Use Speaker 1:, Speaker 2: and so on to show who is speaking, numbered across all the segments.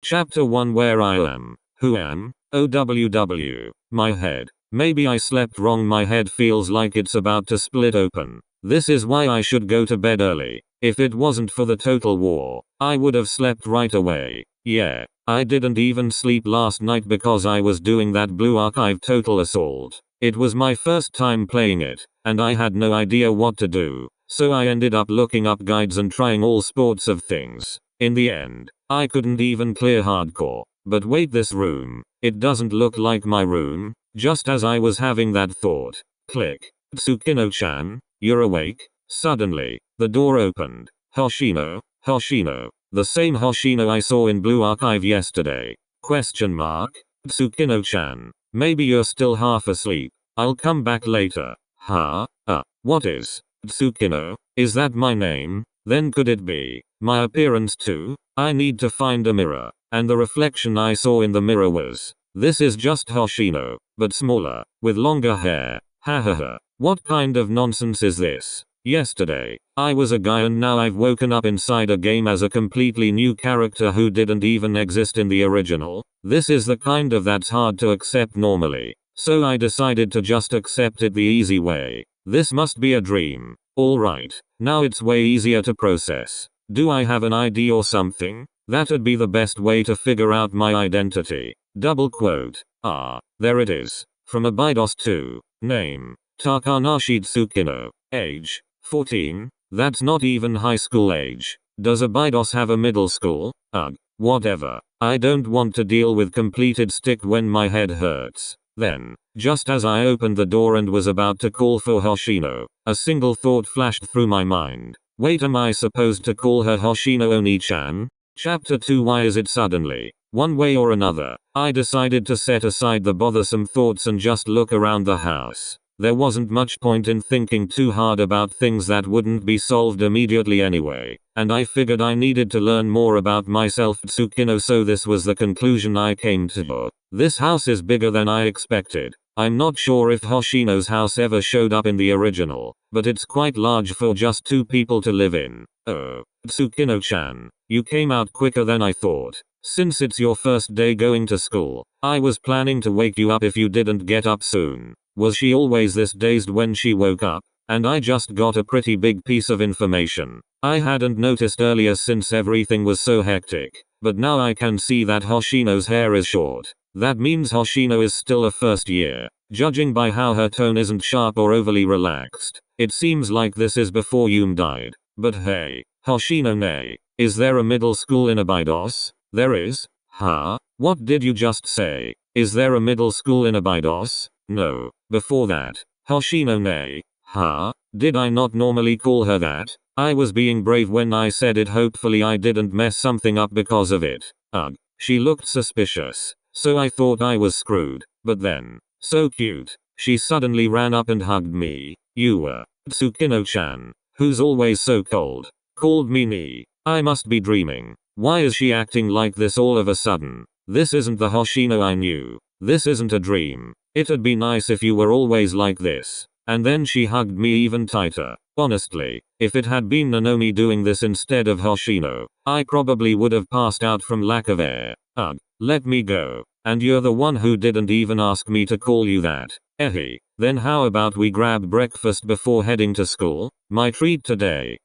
Speaker 1: Chapter 1 Where I am. Who am? OWW. My head. Maybe I slept wrong. My head feels like it's about to split open. This is why I should go to bed early. If it wasn't for the total war, I would have slept right away. Yeah, I didn't even sleep last night because I was doing that Blue Archive Total Assault. It was my first time playing it, and I had no idea what to do, so I ended up looking up guides and trying all sorts of things. In the end, I couldn't even clear hardcore. But wait, this room, it doesn't look like my room. Just as I was having that thought, click. Tsukino-chan, you're awake? Suddenly, the door opened. Hoshino, the same Hoshino I saw in Blue Archive yesterday. Question mark? Tsukino-chan, maybe you're still half asleep. I'll come back later. Huh? What is? Tsukino, is that my name? Then could it be my appearance too? I need to find a mirror, and the reflection I saw in the mirror was, this is just Hoshino, but smaller, with longer hair. Hahaha. What kind of nonsense is this? Yesterday, I was a guy and now I've woken up inside a game as a completely new character who didn't even exist in the original. This is the kind of that's hard to accept normally. So I decided to just accept it the easy way. This must be a dream. Alright, now it's way easier to process. Do I have an ID or something? That'd be the best way to figure out my identity. Double quote. There it is. From Abydos 2. Name. Takanashi Tsukino. Age. 14. That's not even high school age. Does Abydos have a middle school? Whatever. I don't want to deal with completed stick when my head hurts. Then, just as I opened the door and was about to call for Hoshino, a single thought flashed through my mind. Wait, am I supposed to call her Hoshino Oni-chan? Chapter 2 Why is it suddenly? One way or another, I decided to set aside the bothersome thoughts and just look around the house. There wasn't much point in thinking too hard about things that wouldn't be solved immediately anyway, and I figured I needed to learn more about myself Tsukino, so this was the conclusion I came to. This house is bigger than I expected. I'm not sure if Hoshino's house ever showed up in the original, but it's quite large for just 2 people to live in. Oh, Tsukino-chan, you came out quicker than I thought. Since it's your first day going to school, I was planning to wake you up if you didn't get up soon. Was she always this dazed when she woke up? And I just got a pretty big piece of information I hadn't noticed earlier since everything was so hectic. But now I can see that Hoshino's hair is short. That means Hoshino is still a first year. Judging by how her tone isn't sharp or overly relaxed, it seems like this is before Yume died. But hey, Hoshino ne, is there a middle school in Abydos? There is? Huh? What did you just say? Is there a middle school in Abydos? No. Before that, Hoshino ne. Huh? Did I not normally call her that? I was being brave when I said it. Hopefully I didn't mess something up because of it. She looked suspicious, so I thought I was screwed. But then, so cute, she suddenly ran up and hugged me. You were Tsukino-chan, who's always so cold, called me ni. I must be dreaming. Why is she acting like this all of a sudden? This isn't the Hoshino I knew. This isn't a dream. It'd be nice if you were always like this. And then she hugged me even tighter. Honestly, if it had been Nanomi doing this instead of Hoshino, I probably would have passed out from lack of air. Let me go. And you're the one who didn't even ask me to call you that. Then how about we grab breakfast before heading to school? My treat today.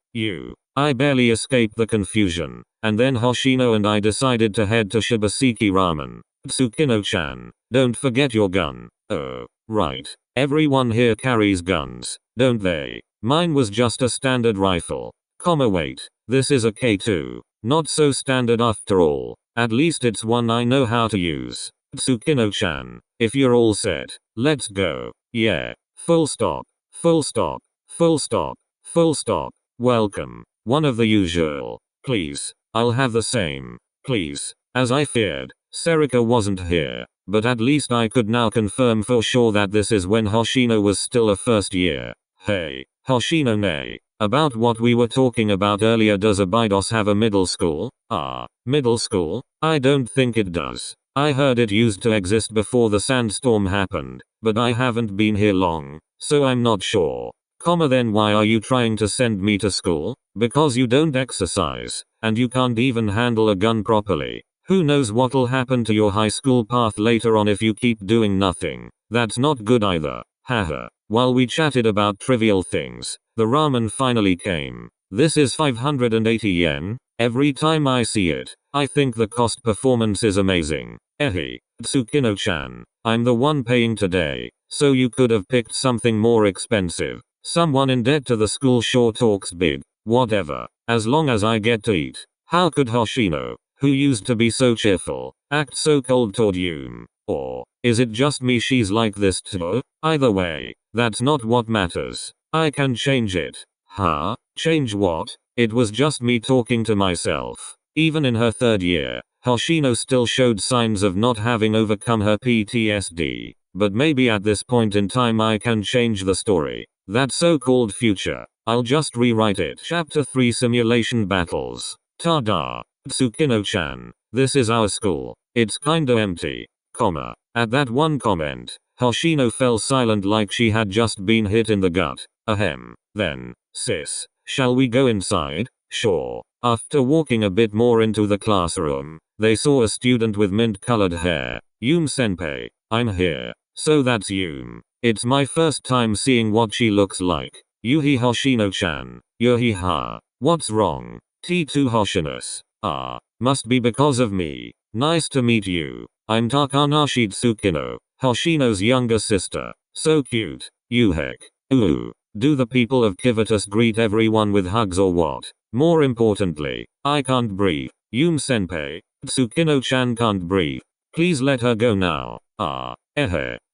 Speaker 1: I barely escaped the confusion. And then Hoshino and I decided to head to Shibaseki Ramen. Tsukino-chan, don't forget your gun. Oh, right. Everyone here carries guns, don't they? Mine was just a standard rifle. Wait, this is a K2. Not so standard after all. At least it's one I know how to use. Tsukino-chan, if you're all set, let's go. Yeah. Full stop. Full stop. Full stop. Full stop. Welcome. One of the usual. Please. I'll have the same. Please. As I feared, Serika wasn't here. But at least I could now confirm for sure that this is when Hoshino was still a first year. Hey, Hoshino ne. About what we were talking about earlier, does Abydos have a middle school? Middle school? I don't think it does. I heard it used to exist before the sandstorm happened, but I haven't been here long, so I'm not sure. Then why are you trying to send me to school? Because you don't exercise, and you can't even handle a gun properly. Who knows what'll happen to your high school path later on if you keep doing nothing. That's not good either. Haha. While we chatted about trivial things, the ramen finally came. This is 580 yen. Every time I see it, I think the cost performance is amazing. Ehe. Tsukino-chan. I'm the one paying today, so you could have picked something more expensive. Someone in debt to the school sure talks big. Whatever. As long as I get to eat. How could Hoshino, who used to be so cheerful, act so cold toward you? Or, is it just me she's like this too? Either way, that's not what matters. I can change it. Huh? Change what? It was just me talking to myself. Even in her third year, Hoshino still showed signs of not having overcome her PTSD. But maybe at this point in time I can change the story. That so-called future. I'll just rewrite it. Chapter 3 Simulation Battles. Ta-da. Tsukino-chan. This is our school. It's kinda empty. At that one comment, Hoshino fell silent like she had just been hit in the gut. Ahem. Then, sis, shall we go inside? Sure. After walking a bit more into the classroom, they saw a student with mint-colored hair. Senpai. I'm here. So that's Yum. It's my first time seeing what she looks like. Yuhi Hoshino-chan. Yuhi-ha. What's wrong? T2 Hoshinus. Ah. Must be because of me. Nice to meet you. I'm Takanashi Tsukino, Hoshino's younger sister. So cute. You heck. Ooh. Do the people of Kivatus greet everyone with hugs or what? More importantly, I can't breathe. Senpai. Tsukino-chan can't breathe. Please let her go now. Ah.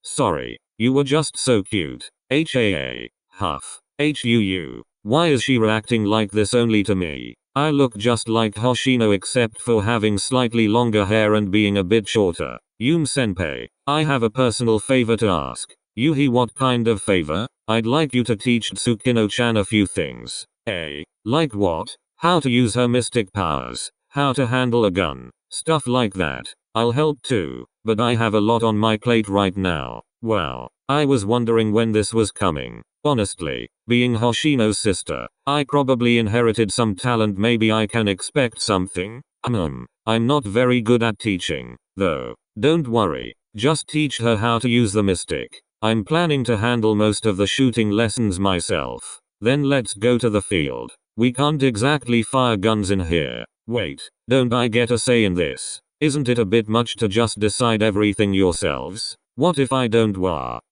Speaker 1: Sorry. You were just so cute. HAA. Huff. HUU. Why is she reacting like this only to me? I look just like Hoshino except for having slightly longer hair and being a bit shorter. Senpai, I have a personal favor to ask. Yuhi, what kind of favor? I'd like you to teach Tsukino-chan a few things. Like what? How to use her mystic powers. How to handle a gun. Stuff like that. I'll help too, but I have a lot on my plate right now. Wow. I was wondering when this was coming. Honestly, being Hoshino's sister, I probably inherited some talent. Maybe I can expect something. I'm not very good at teaching, though. Don't worry. Just teach her how to use the mystic. I'm planning to handle most of the shooting lessons myself. Then let's go to the field. We can't exactly fire guns in here. Wait, don't I get a say in this? Isn't it a bit much to just decide everything yourselves? What if I don't?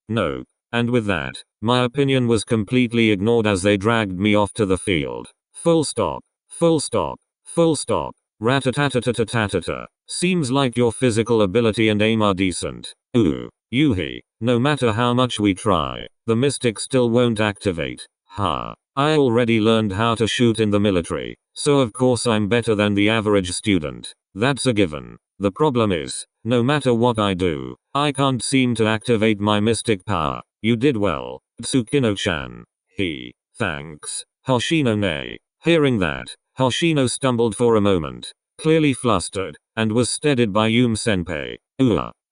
Speaker 1: No. And with that, my opinion was completely ignored as they dragged me off to the field. Full stop. Full stop. Full stop. Rat-a-tat-a-tat-a-tat-a. Seems like your physical ability and aim are decent. Ooh. Yuhi. No matter how much we try, the mystic still won't activate. Ha. I already learned how to shoot in the military, so of course I'm better than the average student. That's a given. The problem is, no matter what I do, I can't seem to activate my mystic power. You did well, Tsukino-chan. Thanks. Hoshino nay. Hearing that, Hoshino stumbled for a moment, clearly flustered, and was steadied by Senpai.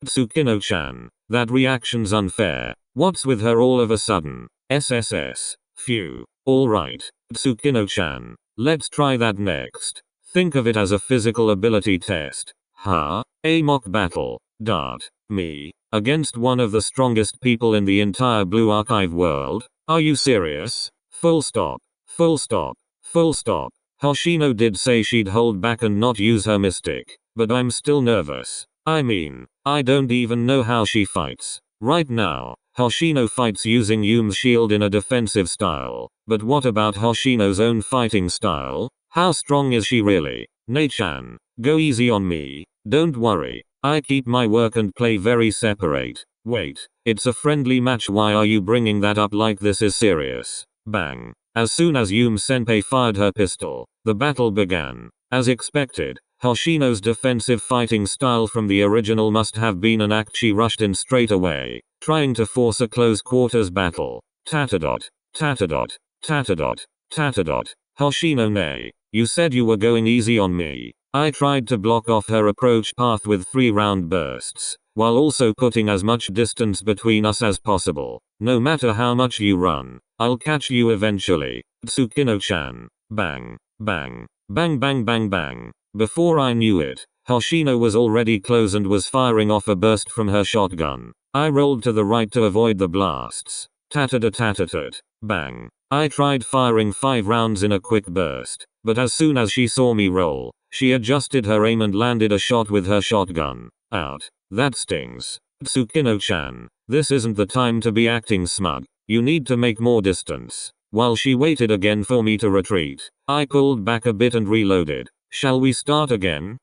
Speaker 1: Tsukino-chan. That reaction's unfair. What's with her all of a sudden? SSS. Phew. Alright, Tsukino-chan. Let's try that next. Think of it as a physical ability test. A mock battle. Dart. Me. Against one of the strongest people in the entire Blue Archive world? Are you serious? Full stop. Full stop. Full stop. Hoshino did say she'd hold back and not use her mystic, but I'm still nervous. I mean, I don't even know how she fights. Right now, Hoshino fights using Yum's shield in a defensive style, but what about Hoshino's own fighting style? How strong is she really? Nei-chan, go easy on me. Don't worry. I keep my work and play very separate. Wait, it's a friendly match. Why are you bringing that up like this is serious? Bang. As soon as Senpai fired her pistol, the battle began. As expected, Hoshino's defensive fighting style from the original must have been an act. She rushed in straight away, trying to force a close quarters battle. Tatadot. Tatadot. Tatadot. Tatadot. Hoshino nay. You said you were going easy on me. I tried to block off her approach path with 3 round bursts, while also putting as much distance between us as possible. No matter how much you run, I'll catch you eventually. Tsukino-chan. Bang. Bang. Bang bang bang bang. Before I knew it, Hoshino was already close and was firing off a burst from her shotgun. I rolled to the right to avoid the blasts. Tat-tat-tat-tat. Bang. I tried firing 5 rounds in a quick burst, but as soon as she saw me roll, she adjusted her aim and landed a shot with her shotgun. Out. That stings. Tsukino-chan, this isn't the time to be acting smug. You need to make more distance. While she waited again for me to retreat, I pulled back a bit and reloaded. Shall we start again?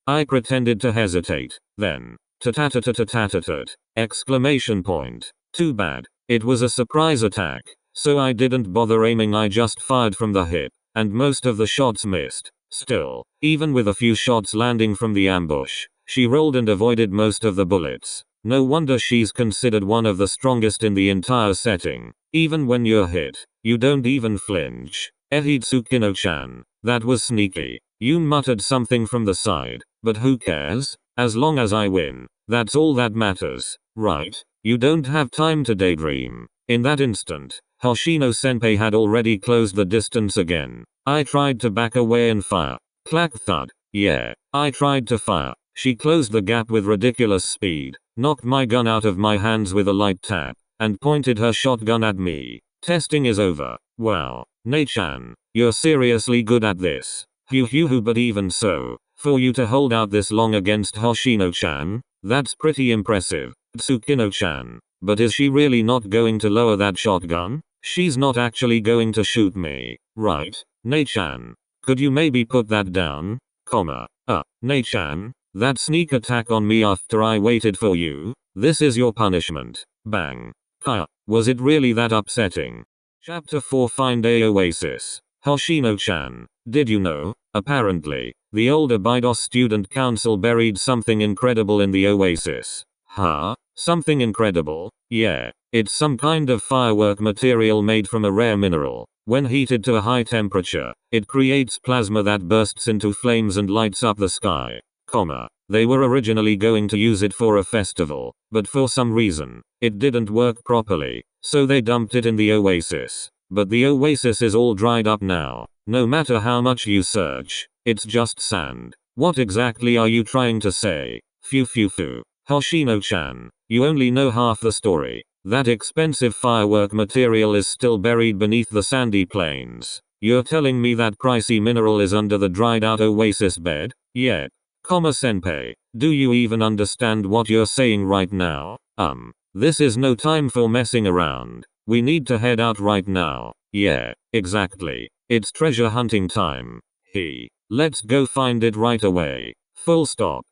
Speaker 1: I pretended to hesitate. Then, ta-ta-ta-ta-ta-ta-ta, exclamation point. Too bad. It was a surprise attack, so I didn't bother aiming, I just fired from the hip, and most of the shots missed. Still, even with a few shots landing from the ambush, she rolled and avoided most of the bullets. No wonder she's considered one of the strongest in the entire setting. Even when you're hit, you don't even flinch. Tsukino-chan, that was sneaky. Yum muttered something from the side, but who cares? As long as I win, that's all that matters, right? You don't have time to daydream. In that instant, Hoshino-senpai had already closed the distance again. I tried to back away and fire. Clack thud. Yeah, I tried to fire. She closed the gap with ridiculous speed, knocked my gun out of my hands with a light tap, and pointed her shotgun at me. Testing is over. Wow, Nei-chan, you're seriously good at this. Hoo, but even so, for you to hold out this long against Hoshino-chan, that's pretty impressive. Tsukino-chan, but is she really not going to lower that shotgun? She's not actually going to shoot me, right? Nei-chan, could you maybe put that down? Nei-chan, that sneak attack on me after I waited for you? This is your punishment. Bang. Was it really that upsetting? Chapter 4, Find a Oasis. Hoshino-chan, did you know? Apparently, the old Abydos Student Council buried something incredible in the oasis. Huh? Something incredible? Yeah, it's some kind of firework material made from a rare mineral. When heated to a high temperature, it creates plasma that bursts into flames and lights up the sky. They were originally going to use it for a festival, but for some reason, it didn't work properly, so they dumped it in the oasis. But the oasis is all dried up now. No matter how much you search, it's just sand. What exactly are you trying to say? Phew. Hoshino-chan, you only know half the story. That expensive firework material is still buried beneath the sandy plains. You're telling me that pricey mineral is under the dried out oasis bed? Yeah. Senpai, do you even understand what you're saying right now? This is no time for messing around. We need to head out right now. Yeah, exactly. It's treasure hunting time. Let's go find it right away. Full stop.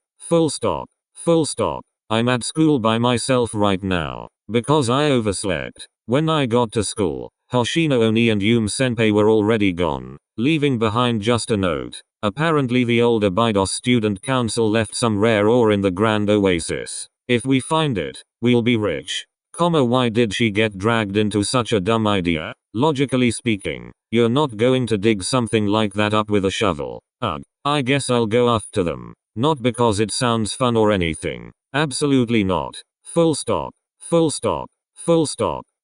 Speaker 1: I'm at school by myself right now, because I overslept. When I got to school, Hoshino Oni and Yum Senpai were already gone, leaving behind just a note. Apparently the old Abydos Student Council left some rare ore in the Grand Oasis. If we find it, we'll be rich. Why did she get dragged into such a dumb idea? Logically speaking, you're not going to dig something like that up with a shovel. I guess I'll go after them. Not because it sounds fun or anything. Absolutely not. Full stop.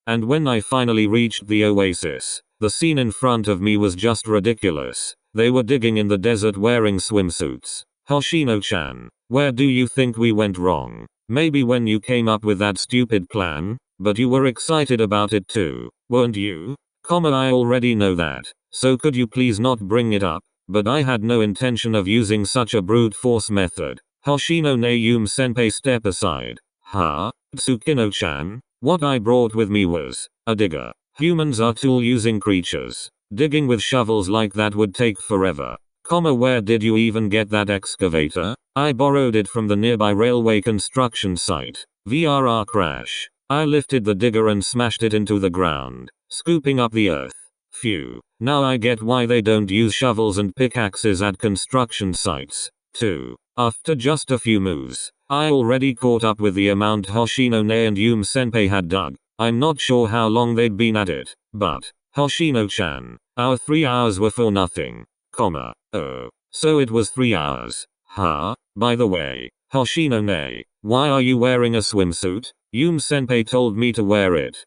Speaker 1: And when I finally reached the oasis, the scene in front of me was just ridiculous. They were digging in the desert wearing swimsuits. Hoshino-chan, where do you think we went wrong? Maybe when you came up with that stupid plan, but you were excited about it too, weren't you? I already know that, so could you please not bring it up? But I had no intention of using such a brute force method. Hoshino ne Yum Senpai, step aside. Tsukino-chan, what I brought with me was a digger. Humans are tool-using creatures. Digging with shovels like that would take forever. Where did you even get that excavator? I borrowed it from the nearby railway construction site. VRR crash. I lifted the digger and smashed it into the ground, scooping up the earth. Phew. Now I get why they don't use shovels and pickaxes at construction sites. 2. After just a few moves, I already caught up with the amount Hoshino ne and Yum Senpai had dug. I'm not sure how long they'd been at it, but Hoshino-chan, our 3 hours were for nothing. Oh, so it was 3 hours. By the way, Hoshino ne, why are you wearing a swimsuit? Yum Senpai told me to wear it.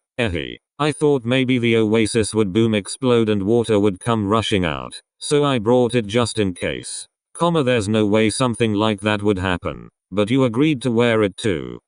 Speaker 1: I thought maybe the oasis would boom explode and water would come rushing out, so I brought it just in case. There's no way something like that would happen. But you agreed to wear it too.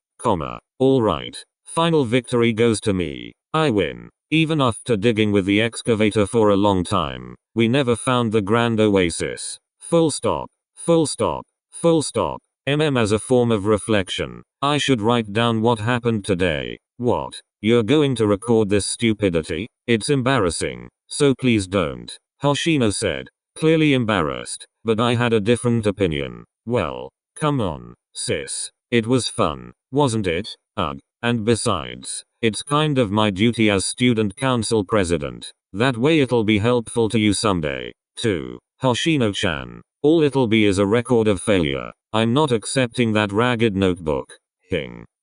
Speaker 1: Alright. Final victory goes to me. I win. Even after digging with the excavator for a long time, we never found the grand oasis. Full stop. Full stop. Full stop. As a form of reflection, I should write down what happened today. What? You're going to record this stupidity? It's embarrassing. So please don't. Hoshino said, clearly embarrassed, but I had a different opinion. Well, come on, sis. It was fun, wasn't it? Ugh. And besides, it's kind of my duty as student council president. That way it'll be helpful to you someday, too. Hoshino-chan. All it'll be is a record of failure. I'm not accepting that ragged notebook.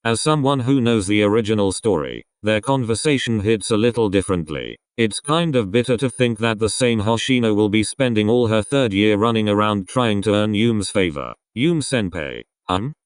Speaker 1: As someone who knows the original story, their conversation hits a little differently. It's kind of bitter to think that the same Hoshino will be spending all her third year running around trying to earn Yume's favor. Yume-senpai.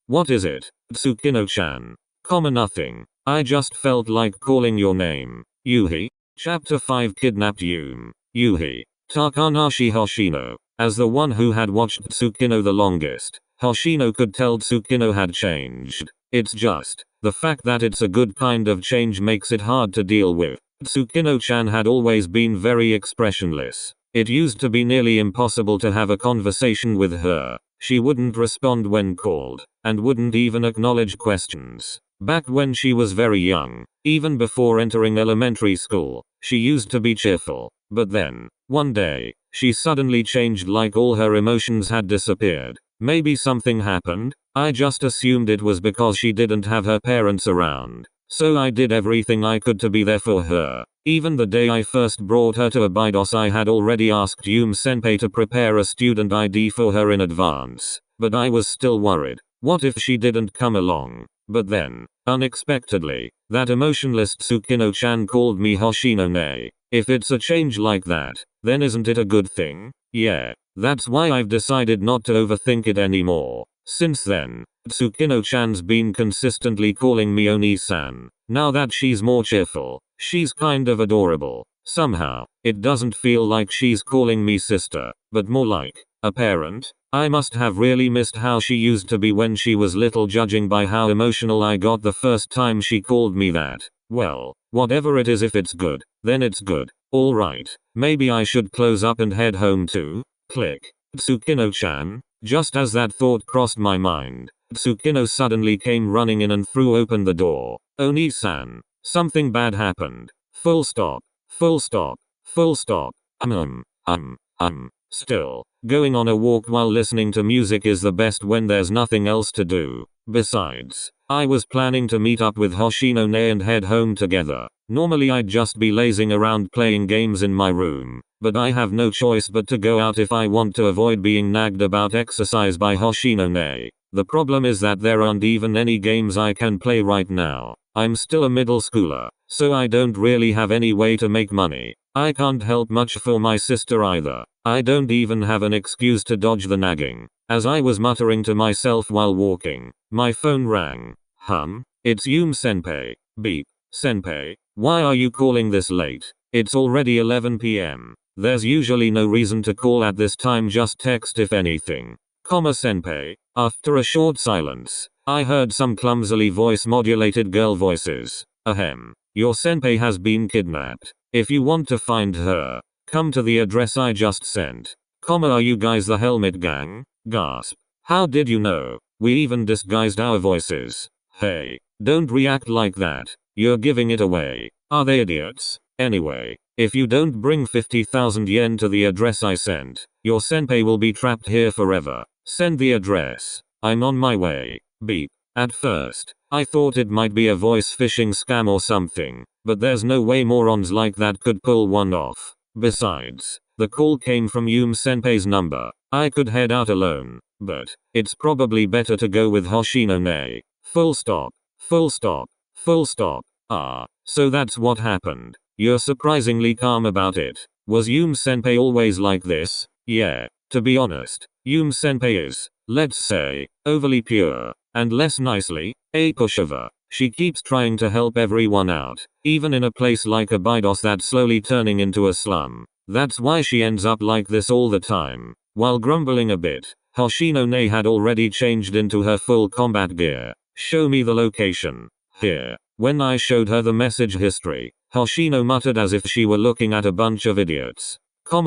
Speaker 1: What is it? Tsukino-chan. Nothing. I just felt like calling your name. Yuhi. Chapter 5 Kidnapped Yume. Yuhi. Takanashi Hoshino. As the one who had watched Tsukino the longest, Hoshino could tell Tsukino had changed. It's just, the fact that it's a good kind of change makes it hard to deal with. Tsukino-chan had always been very expressionless. It used to be nearly impossible to have a conversation with her. She wouldn't respond when called, and wouldn't even acknowledge questions. Back when she was very young, even before entering elementary school, she used to be cheerful. But then, one day, she suddenly changed like all her emotions had disappeared. Maybe something happened? I just assumed it was because she didn't have her parents around. So I did everything I could to be there for her. Even the day I first brought her to Abydos, I had already asked Yume-senpai to prepare a student ID for her in advance. But I was still worried. What if she didn't come along? But then, unexpectedly, that emotionless Tsukino-chan called me Hoshino-ne. If it's a change like that, then isn't it a good thing? Yeah. That's why I've decided not to overthink it anymore. Since then, Tsukino-chan's been consistently calling me Oni-san. Now that she's more cheerful, she's kind of adorable. Somehow, it doesn't feel like she's calling me sister, but more like a parent. I must have really missed how she used to be when she was little, judging by how emotional I got the first time she called me that. Well, whatever it is, if it's good, then it's good. Alright, maybe I should close up and head home too. Click. Tsukino-chan. Just as that thought crossed my mind, Tsukino suddenly came running in and threw open the door. Oni-san. Something bad happened. Full stop. Full stop. Full stop. Still, going on a walk while listening to music is the best when there's nothing else to do. Besides, I was planning to meet up with Hoshino-ne and head home together. Normally I'd just be lazing around playing games in my room, but I have no choice but to go out if I want to avoid being nagged about exercise by Hoshino-ne. The problem is that there aren't even any games I can play right now. I'm still a middle schooler, so I don't really have any way to make money. I can't help much for my sister either. I don't even have an excuse to dodge the nagging. As I was muttering to myself while walking, my phone rang. It's Yume-senpai. Beep. Senpai, why are you calling this late? It's already 11 p.m. There's usually no reason to call at this time, just text if anything. Senpai. After a short silence, I heard some clumsily voice-modulated girl voices. Your senpai has been kidnapped. If you want to find her, come to the address I just sent. Are you guys the Helmet Gang? Gasp. How did you know? We even disguised our voices. Hey, don't react like that. You're giving it away. Are they idiots? Anyway, if you don't bring 50,000 yen to the address I sent, your senpai will be trapped here forever. Send the address. I'm on my way. Beep. At first, I thought it might be a voice phishing scam or something, but there's no way morons like that could pull one off. Besides, the call came from Yume-senpai's number. I could head out alone, but it's probably better to go with Hoshino-ne. Full stop. Full stop. Full stop. So that's what happened. You're surprisingly calm about it. Was Yume-senpai always like this? Yeah. To be honest, Yume-senpai is, let's say, overly pure, and less nicely, a pushover. She keeps trying to help everyone out, even in a place like Abydos that's slowly turning into a slum. That's why she ends up like this all the time. While grumbling a bit, Hoshino Ne had already changed into her full combat gear. Show me the location. Here. When I showed her the message history, Hoshino muttered as if she were looking at a bunch of idiots.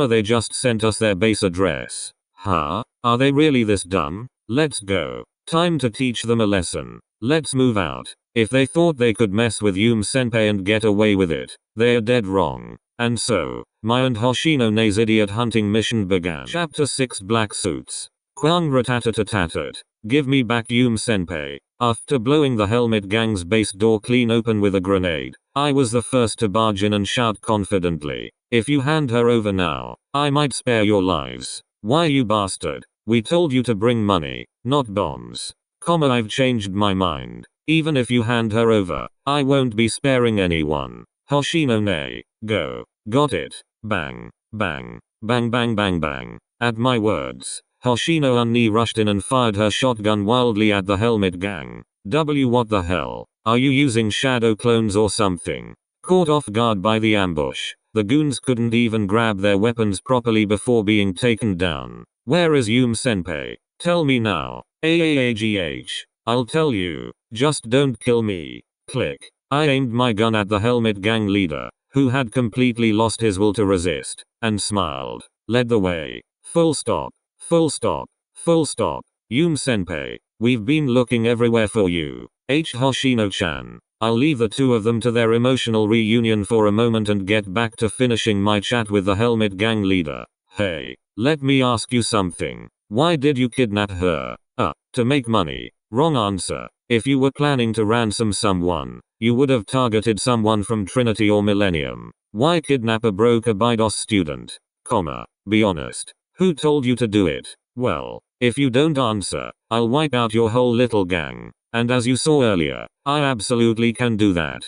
Speaker 1: They just sent us their base address. Huh? Are they really this dumb? Let's go. Time to teach them a lesson. Let's move out. If they thought they could mess with Senpai and get away with it, they are dead wrong. And so, my and Hoshino Ne's idiot hunting mission began. Chapter 6 Black Suits. Kwang ratatatatat. Give me back Senpai. After blowing the Helmet Gang's base door clean open with a grenade, I was the first to barge in and shout confidently, if you hand her over now, I might spare your lives. Why you bastard? We told you to bring money, not bombs. I've changed my mind. Even if you hand her over, I won't be sparing anyone. Hoshino Ne, go. Got it. Bang. Bang. Bang bang bang bang. At my words, Hoshino Ne rushed in and fired her shotgun wildly at the Helmet Gang. What the hell? Are you using shadow clones or something? Caught off guard by the ambush, the goons couldn't even grab their weapons properly before being taken down. Where is Senpai? Tell me now. AAAGH. I'll tell you. Just don't kill me. Click. I aimed my gun at the Helmet Gang leader, who had completely lost his will to resist, and smiled. Led the way. Full stop. Full stop. Full stop. Senpai, we've been looking everywhere for you. Hoshino-chan. I'll leave the two of them to their emotional reunion for a moment and get back to finishing my chat with the Helmet Gang leader. Hey, let me ask you something. Why did you kidnap her? To make money. Wrong answer. If you were planning to ransom someone, you would have targeted someone from Trinity or Millennium. Why kidnap a broke Abydos student? Be honest. Who told you to do it? Well, if you don't answer, I'll wipe out your whole little gang. And as you saw earlier, I absolutely can do that.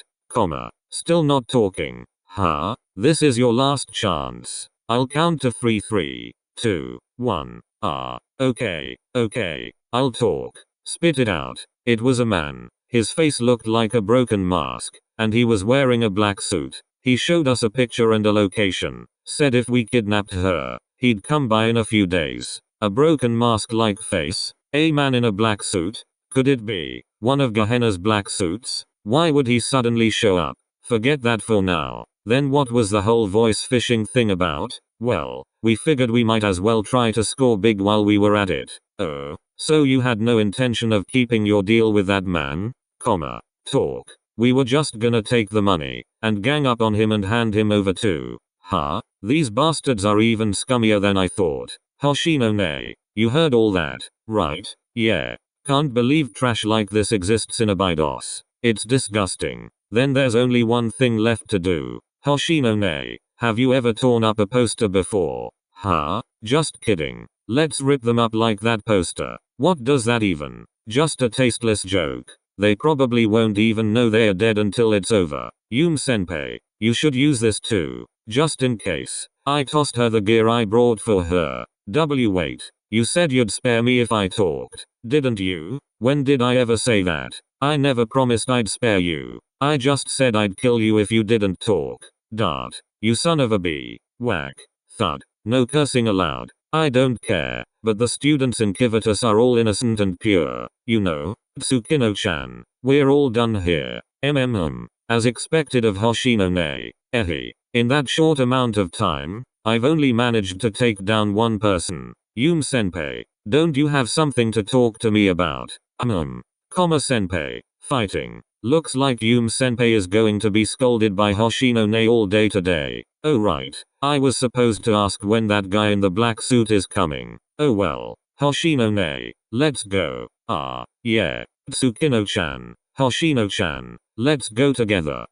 Speaker 1: Still not talking. Huh? This is your last chance. I'll count to 3, 3, 2, 1. Okay. I'll talk. Spit it out. It was a man. His face looked like a broken mask, and he was wearing a black suit. He showed us a picture and a location. Said if we kidnapped her, he'd come by in a few days. A broken mask-like face? A man in a black suit? Could it be one of Gehenna's black suits? Why would he suddenly show up? Forget that for now. Then what was the whole voice phishing thing about? Well, we figured we might as well try to score big while we were at it. Oh, so you had no intention of keeping your deal with that man? Talk. We were just gonna take the money and gang up on him and hand him over too. Huh? These bastards are even scummier than I thought. Hoshino Ne, you heard all that, right? Yeah. Can't believe trash like this exists in Abydos. It's disgusting. Then there's only one thing left to do. Hoshino Ne, have you ever torn up a poster before? Huh? Just kidding. Let's rip them up like that poster. What does that even? Just a tasteless joke. They probably won't even know they are dead until it's over. Senpai, you should use this too. Just in case. I tossed her the gear I brought for her. Wait. You said you'd spare me if I talked. Didn't you? When did I ever say that? I never promised I'd spare you. I just said I'd kill you if you didn't talk. Dart. You son of a bee. Whack. Thud. No cursing allowed. I don't care. But the students in Kivatus are all innocent and pure. You know. Tsukino-chan. We're all done here. As expected of Hoshino Ne. In that short amount of time, I've only managed to take down one person. Senpai, don't you have something to talk to me about? Senpai, fighting. Looks like Senpai is going to be scolded by Hoshino Ne all day today. Oh right. I was supposed to ask when that guy in the black suit is coming. Oh well. Hoshino Ne, let's go. Yeah. Tsukino-chan. Hoshino-chan. Let's go together.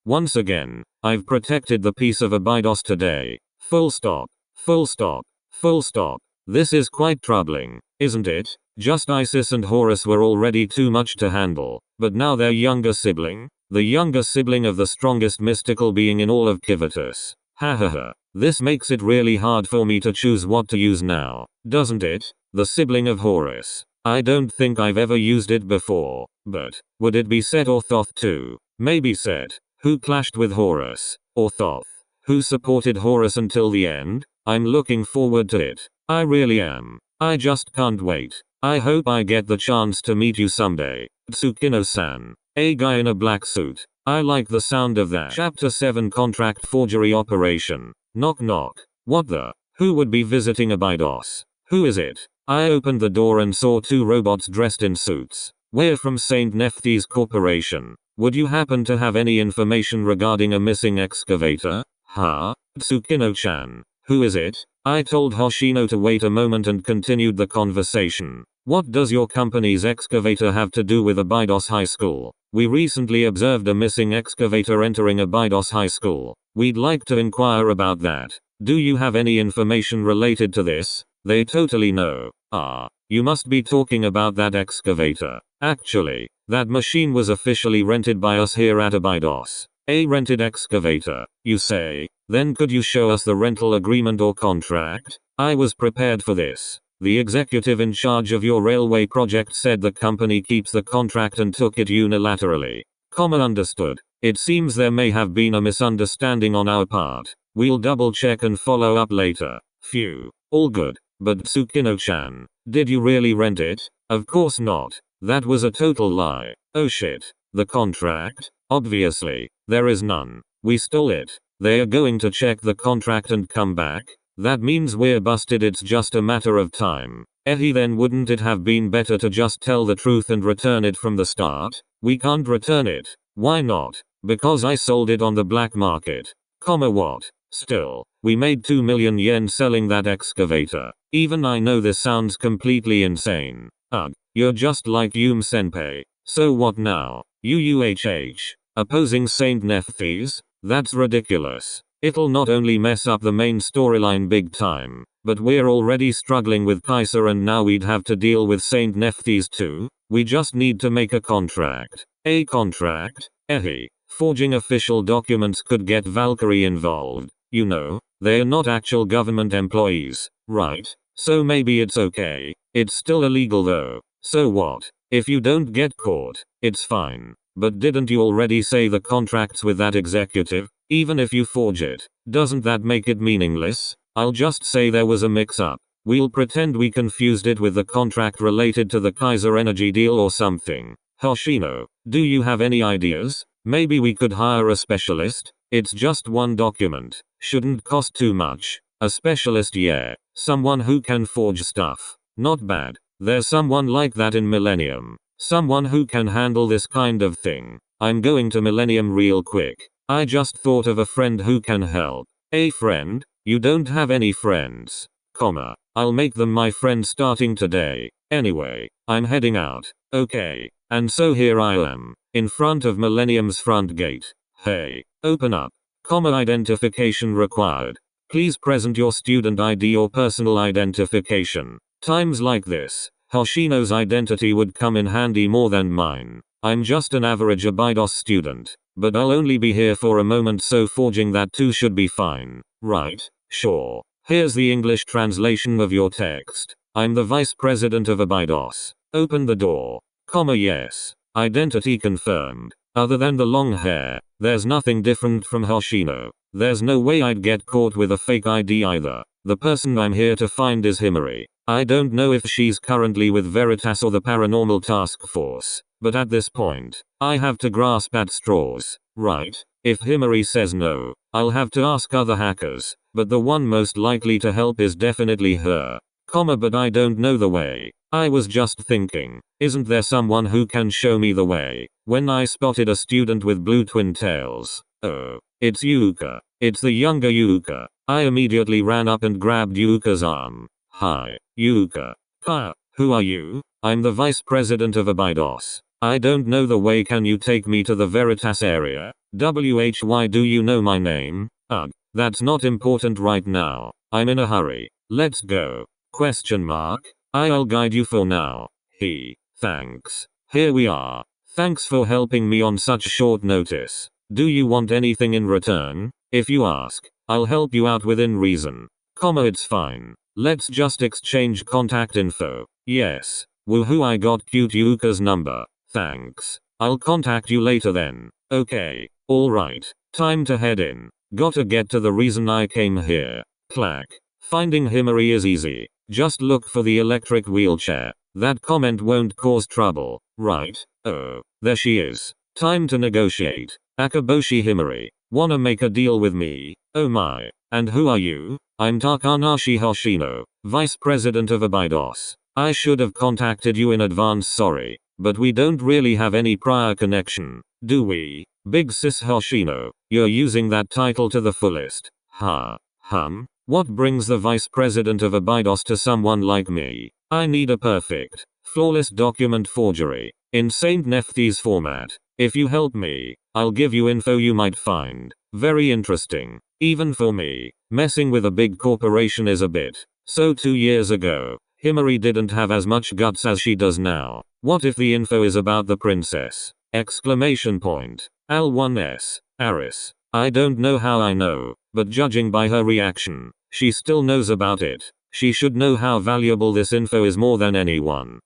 Speaker 1: Once again, I've protected the peace of Abydos today. Full stop. Full stop. Full stop. This is quite troubling, isn't it? Just Isis and Horus were already too much to handle, but now their younger sibling? The younger sibling of the strongest mystical being in all of Kivatus. Ha. This makes it really hard for me to choose what to use now, doesn't it? The sibling of Horus. I don't think I've ever used it before, but would it be Set or Thoth too? Maybe Set, who clashed with Horus, or Thoth, who supported Horus until the end? I'm looking forward to it. I really am. I just can't wait. I hope I get the chance to meet you someday. Tsukino-san. A guy in a black suit. I like the sound of that. Chapter 7 Contract Forgery Operation. Knock knock. What the? Who would be visiting Abydos? Who is it? I opened the door and saw two robots dressed in suits. We're from St. Nephthys Corporation. Would you happen to have any information regarding a missing excavator? Huh? Tsukino-chan. Who is it? I told Hoshino to wait a moment and continued the conversation. What does your company's excavator have to do with Abydos High School? We recently observed a missing excavator entering Abydos High School. We'd like to inquire about that. Do you have any information related to this? They totally know. Ah, you must be talking about that excavator. Actually, that machine was officially rented by us here at Abydos. A rented excavator, you say? Then could you show us the rental agreement or contract? I was prepared for this. The executive in charge of your railway project said the company keeps the contract and took it unilaterally. Understood. It seems there may have been a misunderstanding on our part. We'll double check and follow up later. Phew. All good. But Tsukino-chan, did you really rent it? Of course not. That was a total lie. Oh shit. The contract? Obviously, there is none. We stole it. They are going to check the contract and come back? That means we're busted. It's just a matter of time. Then wouldn't it have been better to just tell the truth and return it from the start? We can't return it. Why not? Because I sold it on the black market. What? Still, we made 2 million yen selling that excavator. Even I know this sounds completely insane. Ugh, you're just like Senpai. So what now? Opposing St. Nephthys? That's ridiculous. It'll not only mess up the main storyline big time, but we're already struggling with Kaiser and now we'd have to deal with St. Nephthys too. We just need to make a contract. A contract? Forging official documents could get Valkyrie involved. You know, they're not actual government employees, right? So maybe it's okay. It's still illegal though. So what? If you don't get caught, it's fine. But didn't you already say the contract's with that executive? Even if you forge it, doesn't that make it meaningless? I'll just say there was a mix-up. We'll pretend we confused it with the contract related to the Kaiser Energy deal or something. Hoshino, do you have any ideas? Maybe we could hire a specialist? It's just one document. Shouldn't cost too much. A specialist, yeah. Someone who can forge stuff. Not bad. There's someone like that in Millennium. Someone who can handle this kind of thing. I'm going to Millennium real quick. I just thought of a friend who can help. A friend? You don't have any friends. I'll make them my friend starting today. Anyway, I'm heading out. Okay. And so here I am, in front of Millennium's front gate. Hey, open up. Identification required. Please present your student ID or personal identification. Times like this, Hoshino's identity would come in handy more than mine. I'm just an average Abydos student, but I'll only be here for a moment, so forging that too should be fine. Right? Sure. Here's the English translation of your text. I'm the vice president of Abydos. Open the door. Yes. Identity confirmed. Other than the long hair, there's nothing different from Hoshino. There's no way I'd get caught with a fake ID either. The person I'm here to find is Himari. I don't know if she's currently with Veritas or the Paranormal Task Force, but at this point, I have to grasp at straws, right? If Himari says no, I'll have to ask other hackers, but the one most likely to help is definitely her. But I don't know the way. I was just thinking, isn't there someone who can show me the way? When I spotted a student with blue twin tails. Oh, it's Yuka. It's the younger Yuka. I immediately ran up and grabbed Yuka's arm. Hi, Yuka. Who are you? I'm the vice president of Abydos. I don't know the way. Can you take me to the Veritas area? Why do you know my name? Ugh, that's not important right now. I'm in a hurry. Let's go. ? I'll guide you for now. Thanks. Here we are. Thanks for helping me on such short notice. Do you want anything in return? If you ask, I'll help you out within reason. It's fine. Let's just exchange contact info. Yes. Woohoo, I got cute Yuka's number. Thanks. I'll contact you later then. Okay. Alright. Time to head in. Gotta get to the reason I came here. Clack. Finding Himari is easy. Just look for the electric wheelchair. That comment won't cause trouble, right? Oh, there she is. Time to negotiate. Akaboshi Himari. Wanna make a deal with me? Oh my. And who are you? I'm Takanashi Hoshino, Vice President of Abydos. I should have contacted you in advance, sorry. But we don't really have any prior connection, do we? Big sis Hoshino, you're using that title to the fullest. What brings the Vice President of Abydos to someone like me? I need a perfect, flawless document forgery, in Saint Nephthys format. If you help me, I'll give you info you might find very interesting. Even for me, messing with a big corporation is a bit. So 2 years ago, Himari didn't have as much guts as she does now. What if the info is about the princess? Exclamation point. Al1s. Aris. I don't know how I know, but judging by her reaction, she still knows about it. She should know how valuable this info is more than anyone.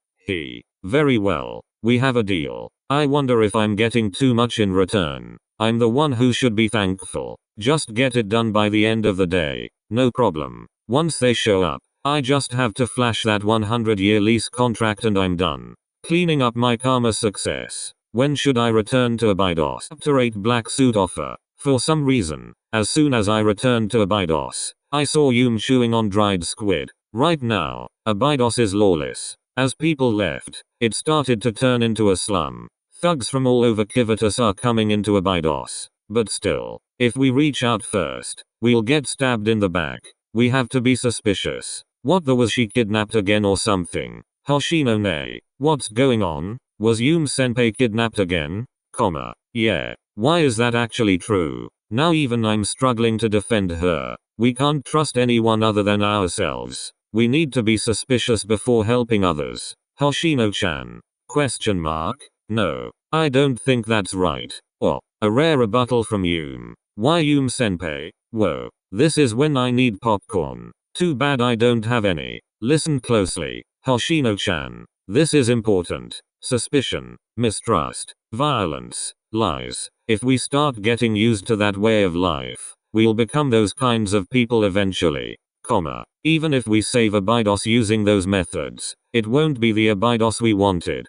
Speaker 1: Very well. We have a deal. I wonder if I'm getting too much in return. I'm the one who should be thankful. Just get it done by the end of the day. No problem. Once they show up, I just have to flash that 100-year lease contract and I'm done. Cleaning up my karma success. When should I return to Abydos? Chapter 8 Black Suit Offer. For some reason, as soon as I returned to Abydos, I saw Yum chewing on dried squid. Right now, Abydos is lawless. As people left, it started to turn into a slum. Thugs from all over Kivatus are coming into Abydos. But still, if we reach out first, we'll get stabbed in the back. We have to be suspicious. What the was she kidnapped again or something? Hoshino nay. What's going on? Was Yum senpai kidnapped again? Yeah. Why is that actually true? Now even I'm struggling to defend her. We can't trust anyone other than ourselves. We need to be suspicious before helping others. Hoshino-chan? Question mark? No, I don't think that's right. Oh, a rare rebuttal from Yum. Why Yum senpai? Whoa, this is when I need popcorn. Too bad I don't have any. Listen closely, Hoshino-chan. This is important. Suspicion, mistrust, violence, lies. If we start getting used to that way of life, we'll become those kinds of people eventually. Even if we save Abydos using those methods, it won't be the Abydos we wanted.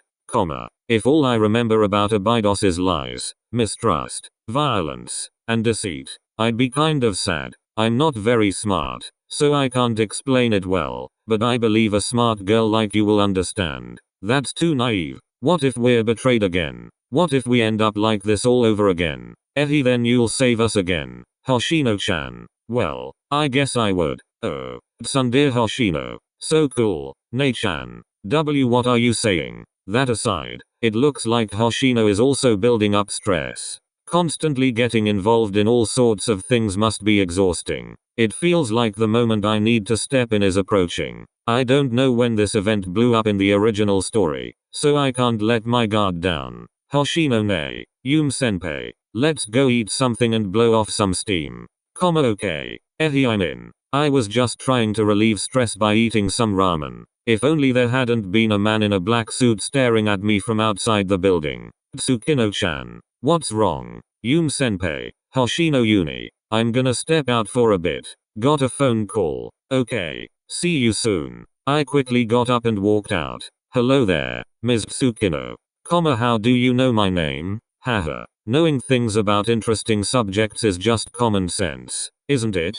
Speaker 1: If all I remember about Abydos is lies, mistrust, violence, and deceit, I'd be kind of sad. I'm not very smart, so I can't explain it well, but I believe a smart girl like you will understand. That's too naive. What if we're betrayed again? What if we end up like this all over again? Then you'll save us again. Hoshino-chan. Well, I guess I would. Oh, Tsundere Hoshino. So cool. Nei-chan. What are you saying? That aside, it looks like Hoshino is also building up stress. Constantly getting involved in all sorts of things must be exhausting. It feels like the moment I need to step in is approaching. I don't know when this event blew up in the original story, so I can't let my guard down. Hoshino nay. Yum senpai. Let's go eat something and blow off some steam. Okay. I'm in. I was just trying to relieve stress by eating some ramen. If only there hadn't been a man in a black suit staring at me from outside the building. Tsukino-chan. What's wrong? Yum senpai. Hoshino Uni. I'm gonna step out for a bit. Got a phone call. Okay. See you soon. I quickly got up and walked out. Hello there, Ms. Tsukino. How do you know my name? Haha. Knowing things about interesting subjects is just common sense, isn't it?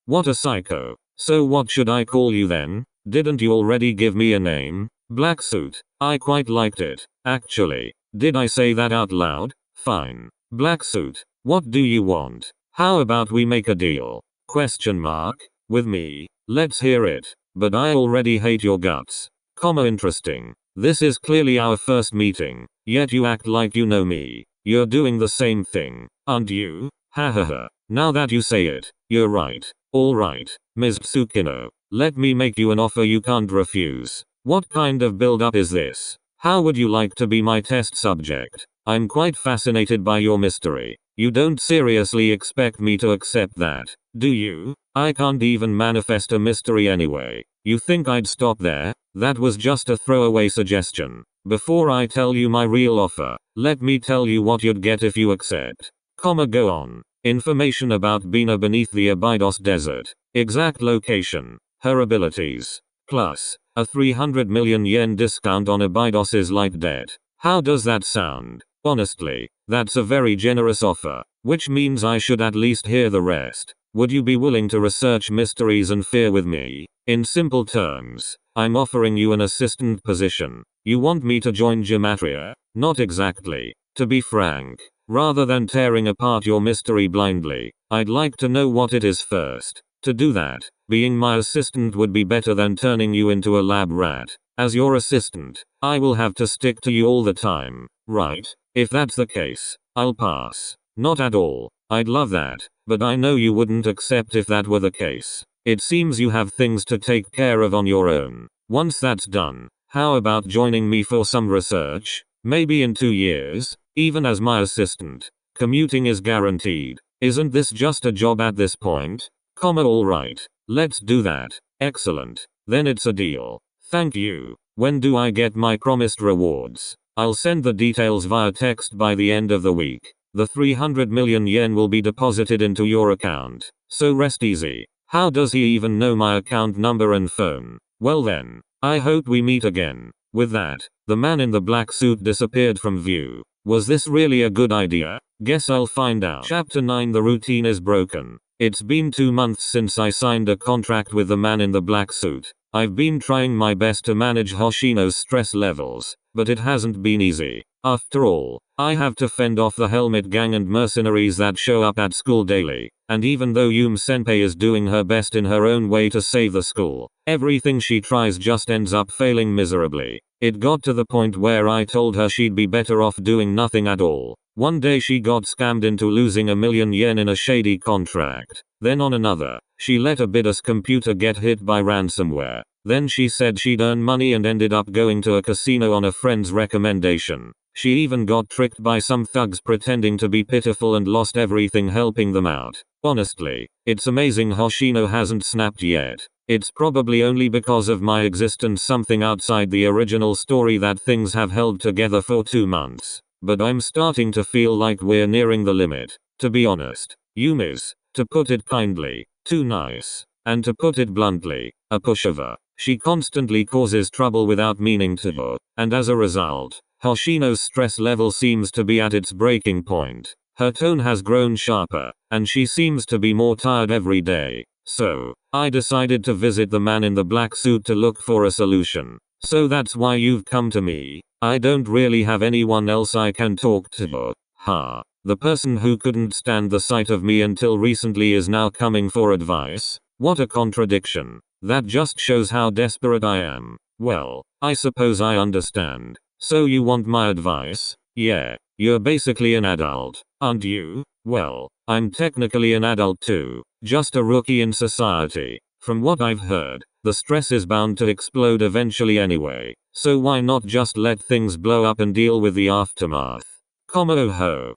Speaker 1: What a psycho. So what should I call you then? Didn't you already give me a name? Black suit. I quite liked it, actually. Did I say that out loud? Fine. Black suit. What do you want? How about we make a deal? Question mark. With me? Let's hear it. But I already hate your guts. Interesting. This is clearly our first meeting, yet you act like you know me. You're doing the same thing, aren't you? Hahaha. Now that you say it, you're right. Alright, Ms. Tsukino. Let me make you an offer you can't refuse. What kind of build-up is this? How would you like to be my test subject? I'm quite fascinated by your mystery. You don't seriously expect me to accept that, do you? I can't even manifest a mystery anyway. You think I'd stop there? That was just a throwaway suggestion. Before I tell you my real offer, let me tell you what you'd get if you accept. Go on. Information about Bina beneath the Abydos Desert. Exact location. her abilities, plus a 300 million yen discount on Abidos's light debt. How does that sound? Honestly, that's a very generous offer, which means I should at least hear the rest. Would you be willing to research mysteries and fear with me? In simple terms, I'm offering you an assistant position. You want me to join Gematria? Not exactly. To be frank, rather than tearing apart your mystery blindly, I'd like to know what it is first. To do that, being my assistant would be better than turning you into a lab rat. As your assistant, I will have to stick to you all the time, right? If that's the case, I'll pass. Not at all. I'd love that, but I know you wouldn't accept if that were the case. It seems you have things to take care of on your own. Once that's done, how about joining me for some research? Maybe in 2 years, even as my assistant. Commuting is guaranteed. Isn't this just a job at this point? Alright. Let's do that. Excellent. Then it's a deal. Thank you. When do I get my promised rewards? I'll send the details via text by the end of the week. The 300 million yen will be deposited into your account. So rest easy. How does he even know my account number and phone? Well then, I hope we meet again. With that, the man in the black suit disappeared from view. Was this really a good idea? Guess I'll find out. Chapter 9. The routine is broken. It's been 2 months since I signed a contract with the man in the black suit. I've been trying my best to manage Hoshino's stress levels, but it hasn't been easy. After all, I have to fend off the helmet gang and mercenaries that show up at school daily. And even though Senpai is doing her best in her own way to save the school, everything she tries just ends up failing miserably. It got to the point where I told her she'd be better off doing nothing at all. One day she got scammed into losing 1 million yen in a shady contract. Then on another, she let Abidus computer get hit by ransomware. Then she said she'd earn money and ended up going to a casino on a friend's recommendation. She even got tricked by some thugs pretending to be pitiful and lost everything helping them out. Honestly, it's amazing Hoshino hasn't snapped yet. It's probably only because of my existence something outside the original story that things have held together for 2 months. But I'm starting to feel like we're nearing the limit. To be honest, Yumi's, to put it kindly, too nice. And to put it bluntly, a pushover. She constantly causes trouble without meaning to, and as a result, Hoshino's stress level seems to be at its breaking point. Her tone has grown sharper, and she seems to be more tired every day. So, I decided to visit the man in the black suit to look for a solution. So that's why you've come to me? I don't really have anyone else I can talk to. Ha. The person who couldn't stand the sight of me until recently is now coming for advice? What a contradiction. That just shows how desperate I am. Well, I suppose I understand. So you want my advice? Yeah, you're basically an adult, aren't you? Well, I'm technically an adult too, just a rookie in society. From what I've heard, the stress is bound to explode eventually anyway, so why not just let things blow up and deal with the aftermath? Oh ho.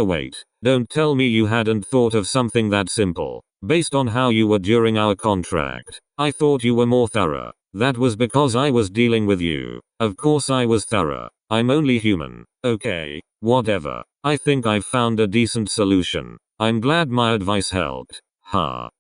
Speaker 1: Wait, don't tell me you hadn't thought of something that simple. Based on how you were during our contract, I thought you were more thorough. That was because I was dealing with you. Of course I was thorough. I'm only human. Okay, whatever. I think I've found a decent solution. I'm glad my advice helped.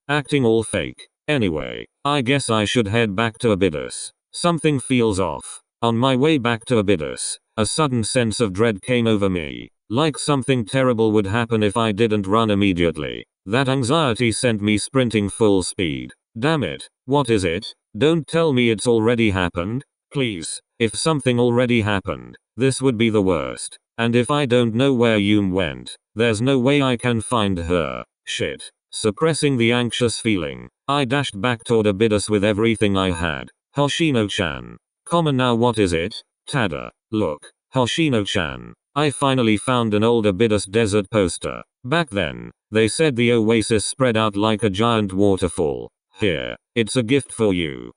Speaker 1: Acting all fake. Anyway, I guess I should head back to Abidus. Something feels off. On my way back to Abidus, a sudden sense of dread came over me. Like something terrible would happen if I didn't run immediately. That anxiety sent me sprinting full speed. Damn it, what is it? Don't tell me it's already happened. Please, if something already happened, this would be the worst. And if I don't know where Yum went, there's no way I can find her. Shit. Suppressing the anxious feeling, I dashed back toward Abidus with everything I had. Hoshino-chan. Now what is it? Tada. Look, Hoshino-chan. I finally found an old Abidus desert poster. Back then, they said the oasis spread out like a giant waterfall. Here, it's a gift for you.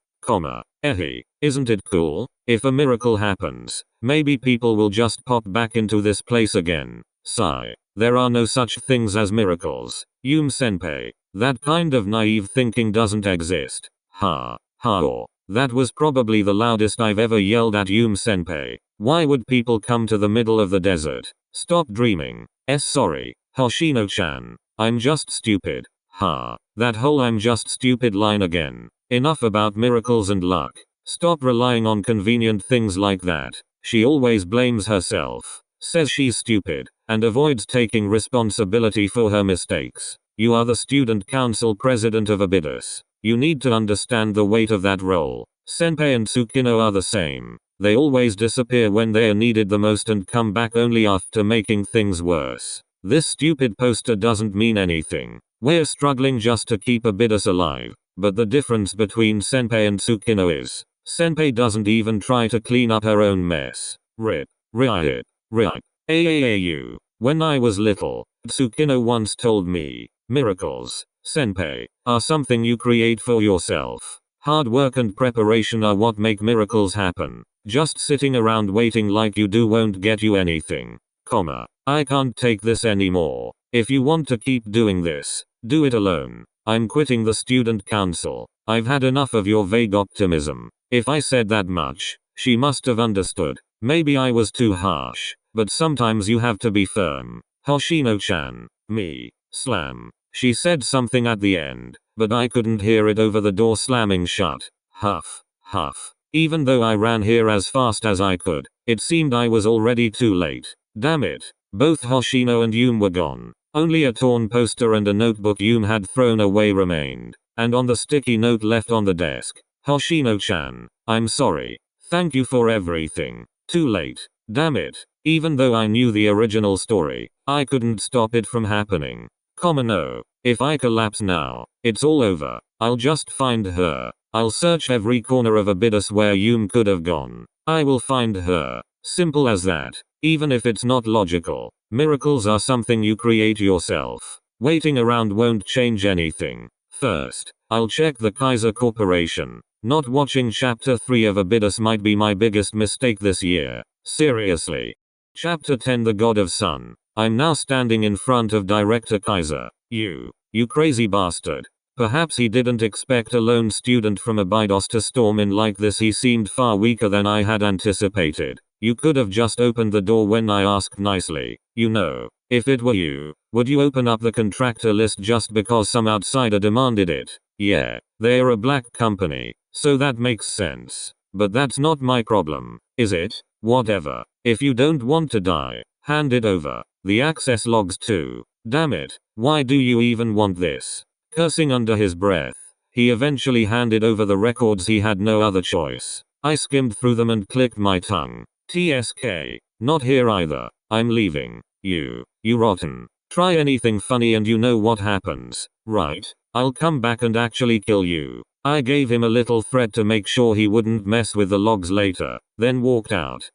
Speaker 1: Isn't it cool? If a miracle happens, maybe people will just pop back into this place again. Sigh. There are no such things as miracles. Senpai. That kind of naive thinking doesn't exist. That was probably the loudest I've ever yelled at Senpai. Why would people come to the middle of the desert? Stop dreaming. Sorry, Hoshino-chan. I'm just stupid. That whole I'm just stupid line again. Enough about miracles and luck. Stop relying on convenient things like that. She always blames herself, says she's stupid, and avoids taking responsibility for her mistakes. You are the student council president of Abydos. You need to understand the weight of that role. Senpai and Tsukino are the same. They always disappear when they are needed the most and come back only after making things worse. This stupid poster doesn't mean anything. We're struggling just to keep Abydos alive. But the difference between Senpai and Tsukino is, Senpai doesn't even try to clean up her own mess. Rip. Riot. Right. AAAU. When I was little, Tsukino once told me, miracles, Senpai, are something you create for yourself. Hard work and preparation are what make miracles happen. Just sitting around waiting like you do won't get you anything. I can't take this anymore. If you want to keep doing this, do it alone. I'm quitting the student council. I've had enough of your vague optimism. If I said that much, she must have understood. Maybe I was too harsh, but sometimes you have to be firm. Hoshino-chan. Me. Slam. She said something at the end, but I couldn't hear it over the door slamming shut. Huff. Huff. Even though I ran here as fast as I could, it seemed I was already too late. Damn it. Both Hoshino and Yume were gone. Only a torn poster and a notebook Yume had thrown away remained. And on the sticky note left on the desk, Hoshino-chan, I'm sorry. Thank you for everything. Too late. Damn it. Even though I knew the original story, I couldn't stop it from happening. No. If I collapse now, it's all over. I'll just find her. I'll search every corner of Abydos where Yume could have gone. I will find her. Simple as that. Even if it's not logical. Miracles are something you create yourself. Waiting around won't change anything. First, I'll check the Kaiser Corporation. Not watching Chapter 3 of Abydos might be my biggest mistake this year. Seriously. Chapter 10 The God of Sun. I'm now standing in front of Director Kaiser. You crazy bastard. Perhaps he didn't expect a lone student from Abydos to storm in like this. He seemed far weaker than I had anticipated. You could have just opened the door when I asked nicely. If it were you, would you open up the contractor list just because some outsider demanded it? Yeah, they're a black company, so that makes sense. But that's not my problem, is it? Whatever. If you don't want to die, hand it over. The access logs too. Damn it, why do you even want this? Cursing under his breath, he eventually handed over the records. He had no other choice. I skimmed through them and clicked my tongue. TSK. Not here either. I'm leaving. You rotten. Try anything funny and you know what happens, right? I'll come back and actually kill you. I gave him a little threat to make sure he wouldn't mess with the logs later, then walked out.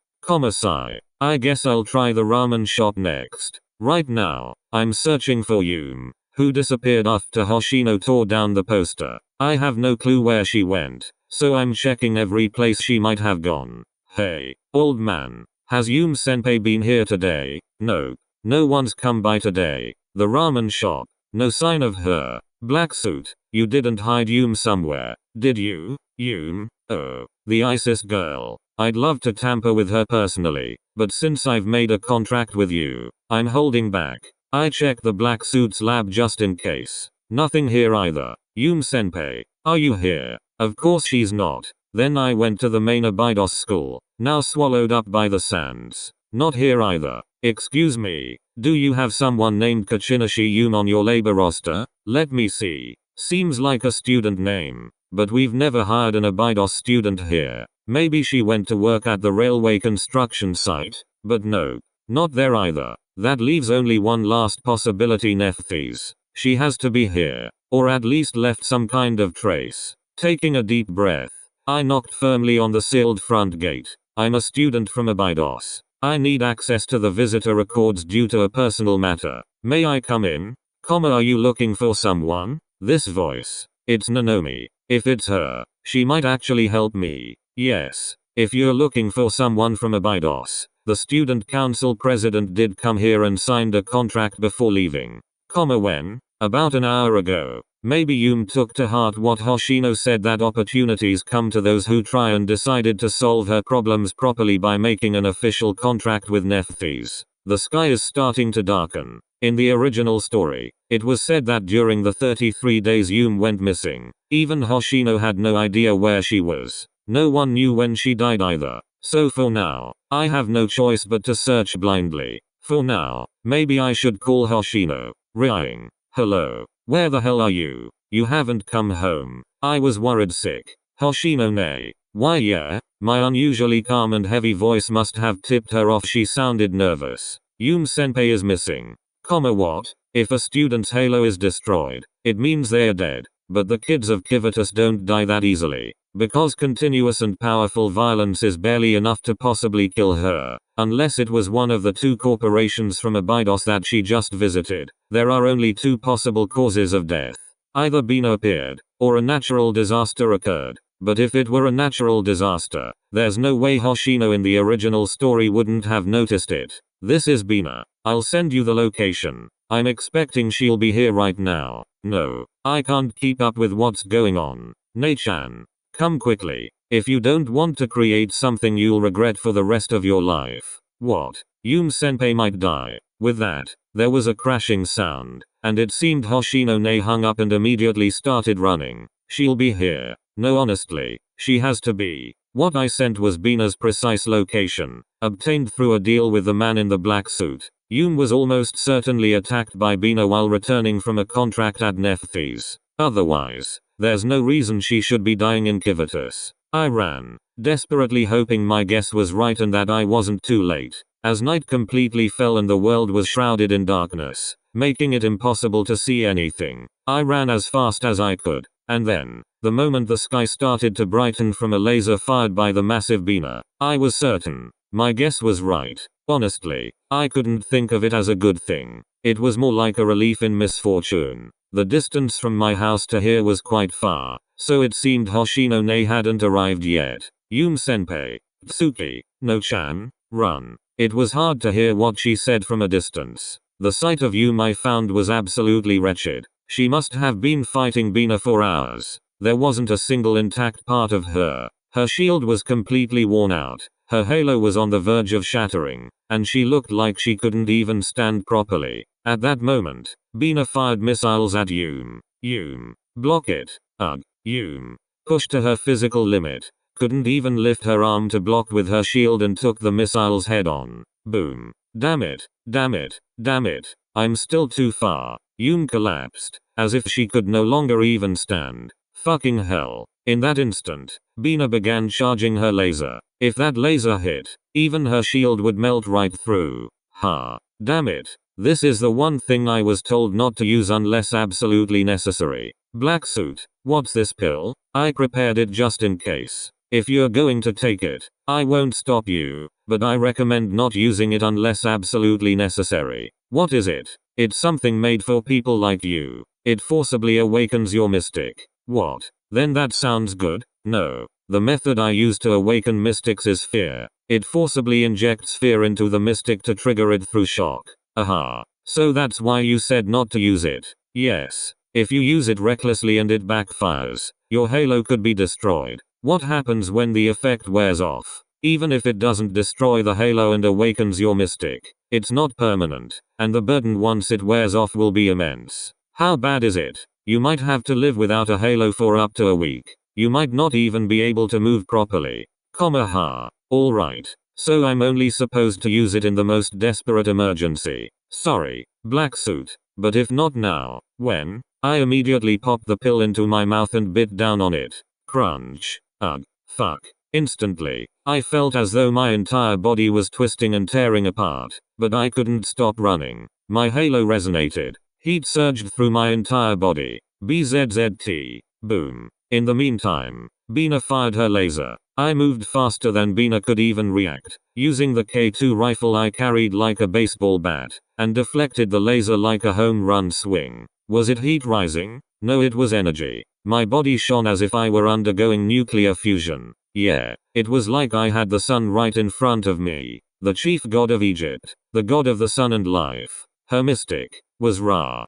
Speaker 1: Sigh. I guess I'll try the ramen shop next. Right now, I'm searching for Yume, who disappeared after Hoshino tore down the poster. I have no clue where she went, so I'm checking every place she might have gone. Hey, old man, has Yume senpai been here today? No. No one's come by today. The ramen shop, no sign of her. Black suit, you didn't hide Yume somewhere, did you? Yume? Oh, the ISIS girl. I'd love to tamper with her personally, but since I've made a contract with you, I'm holding back. I checked the black suit's lab just in case. Nothing here either. Yume senpai, are you here? Of course she's not. Then I went to the main Abydos school, now swallowed up by the sands. Not here either. Excuse me, do you have someone named Kachinashi Yume on your labor roster? Let me see. Seems like a student name, but we've never hired an Abydos student here. Maybe she went to work at the railway construction site, but no, not there either. That leaves only one last possibility. Nephthys. She has to be here, or at least left some kind of trace. Taking a deep breath, I knocked firmly on the sealed front gate. I'm a student from Abydos. I need access to the visitor records due to a personal matter. May I come in? Are you looking for someone? This voice. It's Nanomi. If it's her, she might actually help me. Yes. If you're looking for someone from Abydos, the student council president did come here and signed a contract before leaving. When? About an hour ago. Maybe Yume took to heart what Hoshino said, that opportunities come to those who try, and decided to solve her problems properly by making an official contract with Nephthys. The sky is starting to darken. In the original story, it was said that during the 33 days Yume went missing. Even Hoshino had no idea where she was. No one knew when she died either. So for now, I have no choice but to search blindly. For now, maybe I should call Hoshino. Ring. Hello. Where the hell are you? You haven't come home. I was worried sick. Hoshino nay. Why yeah? My unusually calm and heavy voice must have tipped her off. She sounded nervous. Yume senpai is missing. What? If a student's halo is destroyed, it means they're dead. But the kids of Kivatus don't die that easily. Because continuous and powerful violence is barely enough to possibly kill her. Unless it was one of the two corporations from Abydos that she just visited. There are only two possible causes of death. Either Bina appeared, or a natural disaster occurred. But if it were a natural disaster, there's no way Hoshino in the original story wouldn't have noticed it. This is Bina. I'll send you the location. I'm expecting she'll be here right now. No, I can't keep up with what's going on. Nei-chan. Come quickly. If you don't want to create something you'll regret for the rest of your life. What? Yume senpai might die. With that, there was a crashing sound, and it seemed Hoshino Nei hung up and immediately started running. She'll be here. No, honestly, she has to be. What I sent was Bina's precise location, obtained through a deal with the man in the black suit. Yume was almost certainly attacked by Bina while returning from a contract at Nephthys. Otherwise, there's no reason she should be dying in Kivatus. I ran, desperately hoping my guess was right and that I wasn't too late. As night completely fell and the world was shrouded in darkness, making it impossible to see anything, I ran as fast as I could. And then, the moment the sky started to brighten from a laser fired by the massive Bina, I was certain. My guess was right. Honestly, I couldn't think of it as a good thing. It was more like a relief in misfortune. The distance from my house to here was quite far, so it seemed Hoshino Nei hadn't arrived yet. Yume senpai. Tsuki. No-chan. Run. It was hard to hear what she said from a distance. The sight of Yume I found was absolutely wretched. She must have been fighting Bina for hours. There wasn't a single intact part of her. Her shield was completely worn out. Her halo was on the verge of shattering, and she looked like she couldn't even stand properly. At that moment, Bina fired missiles at Yume. Yume. Block it. Ugh. Yume. Pushed to her physical limit. Couldn't even lift her arm to block with her shield and took the missiles head on. Boom. Damn it. Damn it. Damn it. I'm still too far. Yume collapsed, as if she could no longer even stand. Fucking hell. In that instant, Bina began charging her laser. If that laser hit, even her shield would melt right through. Ha. Damn it. This is the one thing I was told not to use unless absolutely necessary. Black suit. What's this pill? I prepared it just in case. If you're going to take it, I won't stop you, but I recommend not using it unless absolutely necessary. What is it? It's something made for people like you. It forcibly awakens your mystic. What? Then that sounds good? No. The method I use to awaken mystics is fear. It forcibly injects fear into the mystic to trigger it through shock. Aha. So that's why you said not to use it. Yes. If you use it recklessly and it backfires, your halo could be destroyed. What happens when the effect wears off? Even if it doesn't destroy the halo and awakens your mystic, it's not permanent, and the burden once it wears off will be immense. How bad is it? You might have to live without a halo for up to a week. You might not even be able to move properly. Ha. Alright. So I'm only supposed to use it in the most desperate emergency. Sorry, black suit. But if not now, when? I immediately popped the pill into my mouth and bit down on it. Crunch. Ugh. Fuck. Instantly, I felt as though my entire body was twisting and tearing apart, but I couldn't stop running. My halo resonated. Heat surged through my entire body. BZZT. Boom. In the meantime, Bina fired her laser. I moved faster than Bina could even react, using the K2 rifle I carried like a baseball bat, and deflected the laser like a home run swing. Was it heat rising? No, it was energy. My body shone as if I were undergoing nuclear fusion. Yeah, it was like I had the sun right in front of me. The chief god of Egypt, the god of the sun and life, her mystic, was Ra.